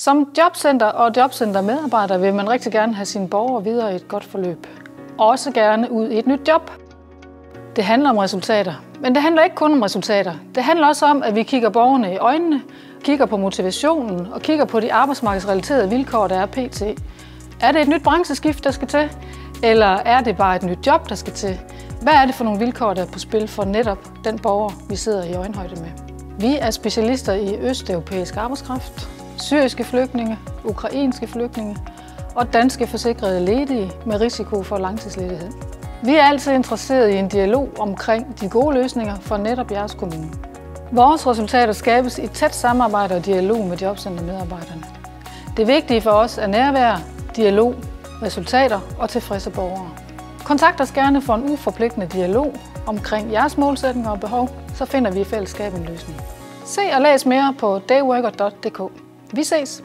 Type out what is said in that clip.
Som jobcenter og jobcentermedarbejder vil man rigtig gerne have sine borgere videre i et godt forløb. Også gerne ud i et nyt job. Det handler om resultater, men det handler ikke kun om resultater. Det handler også om, at vi kigger borgerne i øjnene, kigger på motivationen og kigger på de arbejdsmarkedsrelaterede vilkår, der er pt. Er det et nyt brancheskift, der skal til? Eller er det bare et nyt job, der skal til? Hvad er det for nogle vilkår, der er på spil for netop den borger, vi sidder i øjenhøjde med? Vi er specialister i østeuropæisk arbejdskraft, syriske flygtninge, ukrainske flygtninge og danske forsikrede ledige med risiko for langtidsledighed. Vi er altid interesseret i en dialog omkring de gode løsninger for netop jeres kommune. Vores resultater skabes i tæt samarbejde og dialog med jobcentermedarbejderne. Det vigtige for os er nærvær, dialog, resultater og tilfredse borgere. Kontakt os gerne for en uforpligtende dialog omkring jeres målsætninger og behov, så finder vi i fællesskab en løsning. Se og læs mere på dayworker.dk. Vi ses!